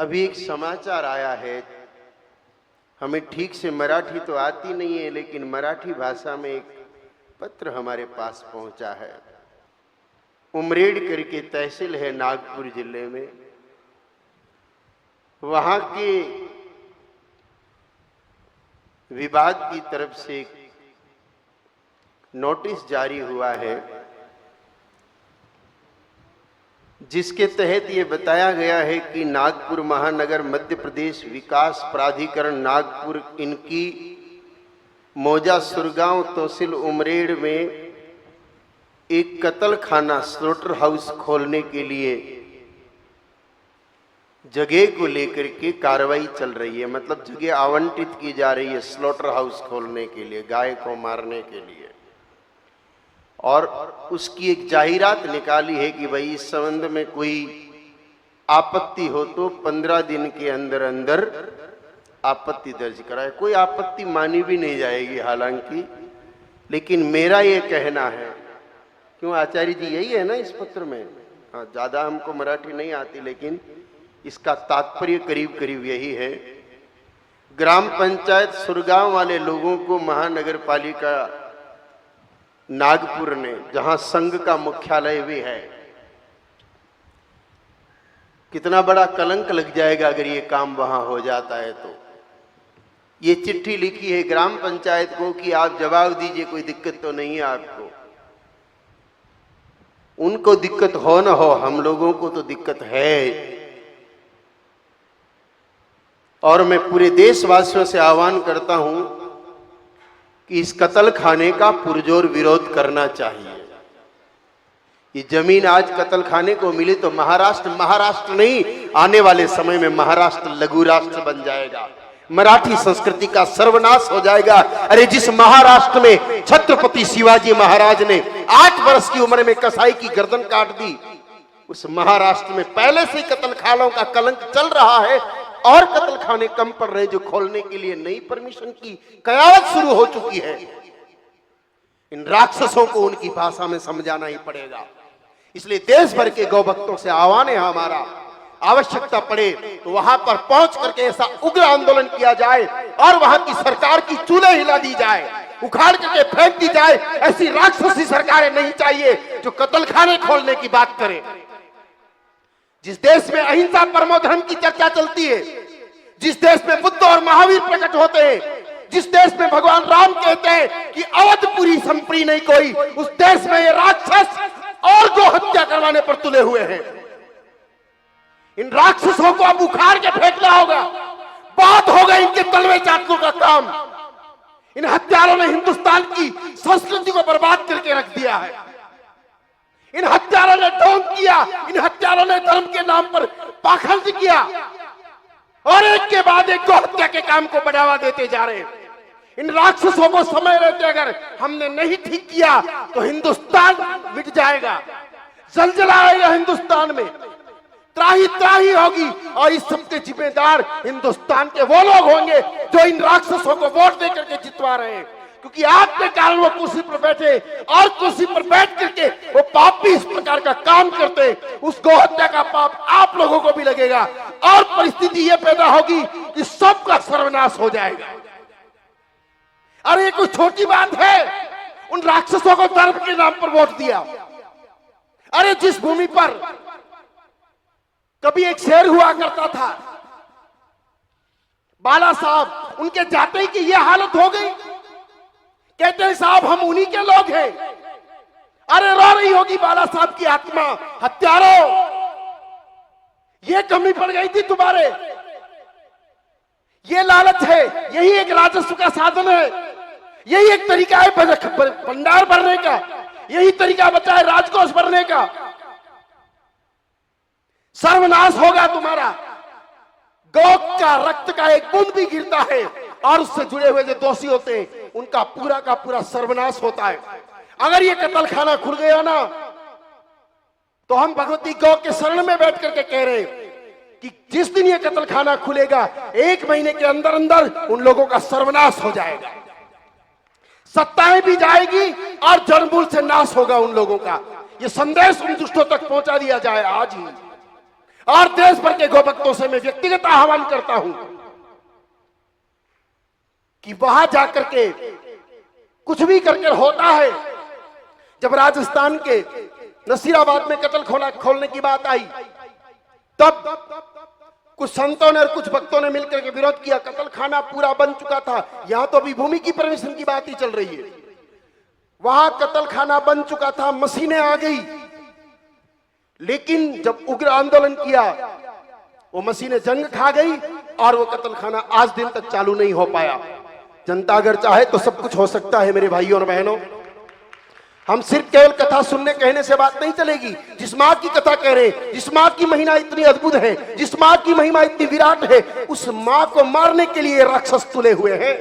अभी एक समाचार आया है, हमें ठीक से मराठी तो आती नहीं है, लेकिन मराठी भाषा में एक पत्र हमारे पास पहुंचा है। उमरेड करके तहसील है नागपुर जिले में, वहां के विभाग की तरफ से एक नोटिस जारी हुआ है, जिसके तहत ये बताया गया है कि नागपुर महानगर मध्य प्रदेश विकास प्राधिकरण नागपुर इनकी मौजा सुरगांव तहसील उमरेड में एक कत्ल खाना स्लॉटर हाउस खोलने के लिए जगह को लेकर के कार्रवाई चल रही है। मतलब जगह आवंटित की जा रही है स्लॉटर हाउस खोलने के लिए, गाय को मारने के लिए। और उसकी एक जाहिरात निकाली है कि भाई इस संबंध में कोई आपत्ति हो तो 15 दिन के अंदर अंदर आपत्ति दर्ज कराए। कोई आपत्ति मानी भी नहीं जाएगी हालांकि, लेकिन मेरा ये कहना है, क्यों आचार्य जी यही है ना इस पत्र में? हाँ, ज्यादा हमको मराठी नहीं आती, लेकिन इसका तात्पर्य करीब करीब यही है। ग्राम पंचायत सुरगांव वाले लोगों को महानगर पालिका नागपुर ने, जहां संघ का मुख्यालय भी है, कितना बड़ा कलंक लग जाएगा अगर ये काम वहां हो जाता है तो। ये चिट्ठी लिखी है ग्राम पंचायत को कि आप जवाब दीजिए, कोई दिक्कत तो नहीं है आपको। उनको दिक्कत हो ना हो, हम लोगों को तो दिक्कत है। और मैं पूरे देशवासियों से आह्वान करता हूं कि इस कत्ल खाने का पुरजोर विरोध करना चाहिए। ये जमीन आज कत्ल खाने को मिली तो महाराष्ट्र नहीं, आने वाले समय में महाराष्ट्र लघु राष्ट्र बन जाएगा, मराठी संस्कृति का सर्वनाश हो जाएगा। अरे जिस महाराष्ट्र में छत्रपति शिवाजी महाराज ने 8 वर्ष की उम्र में कसाई की गर्दन काट दी, उस महाराष्ट्र में पहले से कत्ल खानों का कलंक चल रहा है और कत्ल खाने कम पड़ रहे जो खोलने के लिए नई परमिशन की कयावत शुरू हो चुकी है। इन राक्षसों को उनकी भाषा में समझाना ही पड़ेगा। इसलिए देश भर के गौ भक्तों से आह्वान है हमारा, आवश्यकता पड़े तो वहां पर पहुंच करके ऐसा उग्र आंदोलन किया जाए और वहां की सरकार की चूल्हे हिला दी जाए, उखाड़ करके फेंक दी जाए। ऐसी राक्षसी सरकारें नहीं चाहिए जो कत्ल खाने खोलने की बात करें। जिस देश में अहिंसा परमो धर्म की चर्चा चलती है, जिस देश में बुद्ध और महावीर प्रकट होते हैं, जिस देश में भगवान राम कहते हैं कि अवधपुरी संप्री नहीं कोई, उस देश में ये राक्षस और गो हत्या करवाने पर तुले हुए हैं। इन राक्षसों को अब उखाड़ के फेंकना होगा। बहुत हो गए इनके तलवे चाटने का काम। इन हत्यारों ने हिंदुस्तान की संस्कृति को बर्बाद करके रख दिया है। इन हत्यारों ने ढोंग किया, इन हत्यारों ने धर्म के नाम पर पाखंड किया और एक के बाद एक गो हत्या के काम को बढ़ावा देते जा रहे हैं। इन राक्षसों को समय रहते अगर हमने नहीं ठीक किया तो हिंदुस्तान मिट जाएगा, जलजला आएगा हिंदुस्तान में, त्राही त्राही होगी। और इस सबके जिम्मेदार हिंदुस्तान के वो लोग होंगे जो इन राक्षसों को वोट देकर के जितवा रहे हैं, क्योंकि आपके कारण वो कुर्सी पर बैठे और कुर्सी पर बैठ करके वो पापी इस प्रकार का काम करते। उस गौ हत्या का पाप आप लोगों को भी लगेगा और परिस्थिति ये पैदा होगी कि सबका सर्वनाश हो जाएगा। अरे ये कोई छोटी बात है? उन राक्षसों को धर्म के नाम पर वोट दिया। अरे जिस भूमि पर कभी एक शेर हुआ करता था, बाला साहब, उनके जाते ही की ये हालत हो गई। कहते हैं साहब हम उन्हीं के लोग हैं। अरे रो रही होगी बाला साहब की आत्मा, हत्यारों ये कमी पड़ गई थी तुम्हारे। ये लालच है, यही एक राजस्व का साधन है, यही एक तरीका है भंडार भरने का, यही तरीका बचा है राजकोष भरने का। सर्वनाश होगा तुम्हारा। गौ का रक्त का एक बूंद भी गिरता है और उससे जुड़े हुए जो दोषी होते हैं उनका पूरा का पूरा सर्वनाश होता है। अगर ये कत्ल खाना खुल गया ना तो हम भगवती गौ के शरण में बैठ करके कह रहे हैं कि जिस दिन ये कत्ल खाना खुलेगा 1 महीने के अंदर अंदर उन लोगों का सर्वनाश हो जाएगा, सत्ताएं भी जाएगी और जड़मूल से नाश होगा उन लोगों का। ये संदेश उन दुष्टों तक पहुंचा दिया जाए आज ही। और देश भर के गोभक्तों से मैं व्यक्तिगत आह्वान करता हूं कि वहां जाकर के कुछ भी करके होता है। जब राजस्थान के नसीराबाद में कत्ल खोलने की बात आई, तब कुछ संतों ने और कुछ भक्तों ने मिलकर के विरोध किया। कत्ल खाना पूरा बन चुका था, यहां तो अभी भूमि की परमिशन की बात ही चल रही है। वहां कत्ल खाना बन चुका था, मशीनें आ गई, लेकिन जब उग्र आंदोलन किया वो मशीनें जंग खा गई और वो कत्ल खाना आज दिन तक चालू नहीं हो पाया। जनता अगर चाहे तो सब कुछ हो सकता है मेरे भाइयों और बहनों। हम सिर्फ केवल कथा सुनने कहने से बात नहीं चलेगी। जिस मां की कथा कह रहे हैं, जिस मां की महिमा इतनी अद्भुत है, जिस मां की महिमा इतनी विराट है, उस मां को मारने के लिए राक्षस तुले हुए हैं।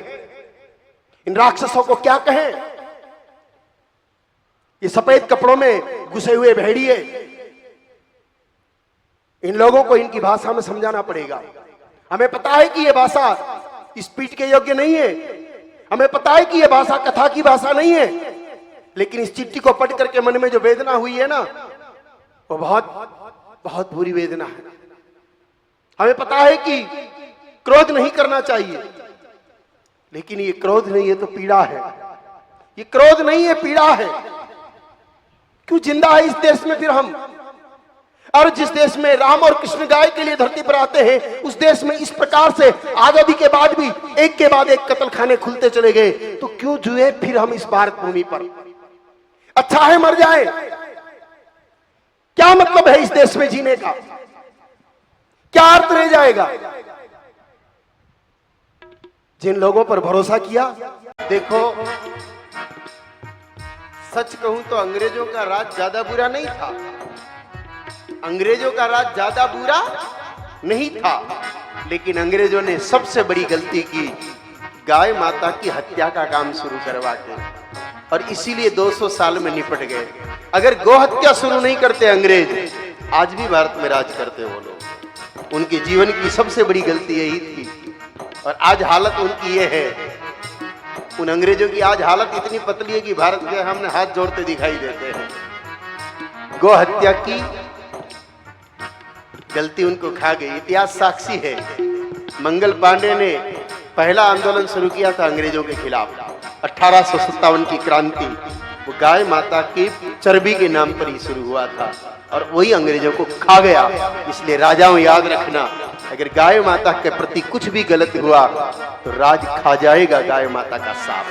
इन राक्षसों को क्या कहें? ये सफेद कपड़ों में घुसे हुए भेड़िए, इन लोगों को इनकी भाषा में समझाना पड़ेगा। हमें पता है कि यह भाषा स्पीच के योग्य नहीं है, हमें पता है कि यह भाषा कथा की भाषा नहीं है, लेकिन इस चिट्ठी को पढ़ करके मन में जो वेदना हुई है ना, वो बहुत बहुत बुरी वेदना है। हमें पता है कि क्रोध नहीं करना चाहिए, लेकिन ये क्रोध नहीं है तो पीड़ा है। ये क्रोध नहीं है, पीड़ा है। क्यों जिंदा है इस देश में फिर हम? और जिस देश में राम और कृष्ण गाय के लिए धरती पर आते हैं, उस देश में इस प्रकार से आजादी के बाद भी एक के बाद एक कत्ल खाने खुलते चले गए, तो क्यों जुए फिर हम इस भारत भूमि पर? अच्छा है मर जाए, क्या मतलब है इस देश में जीने का? क्या अर्थ रह जाएगा? जिन लोगों पर भरोसा किया, देखो सच कहूं तो अंग्रेजों का राज ज्यादा बुरा नहीं था। अंग्रेजों का राज ज्यादा बुरा नहीं था, लेकिन अंग्रेजों ने सबसे बड़ी गलती की, गाय माता की हत्या का काम शुरू करवा के, और इसीलिए 200 साल में निपट गए। अगर गौ हत्या शुरू नहीं करते अंग्रेज, आज भी भारत में राज करते वो लोग। उनके जीवन की सबसे बड़ी गलती यही थी, और आज हालत उनकी ये है। उन अंग्रेजों की आज हालत इतनी पतली है कि भारत के हमने हाथ जोड़ते दिखाई देते हैं। गौ हत्या की गलती उनको खा गई। इतिहास साक्षी है, मंगल पांडे ने पहला आंदोलन शुरू किया था अंग्रेजों के खिलाफ, 1857 की क्रांति। वो गाय माता की चर्बी के नाम पर ही शुरू हुआ था, और वही अंग्रेजों को खा गया। इसलिए राजाओं याद रखना, अगर गाय माता के प्रति कुछ भी गलत हुआ तो राज खा जाएगा गाय माता का सांप।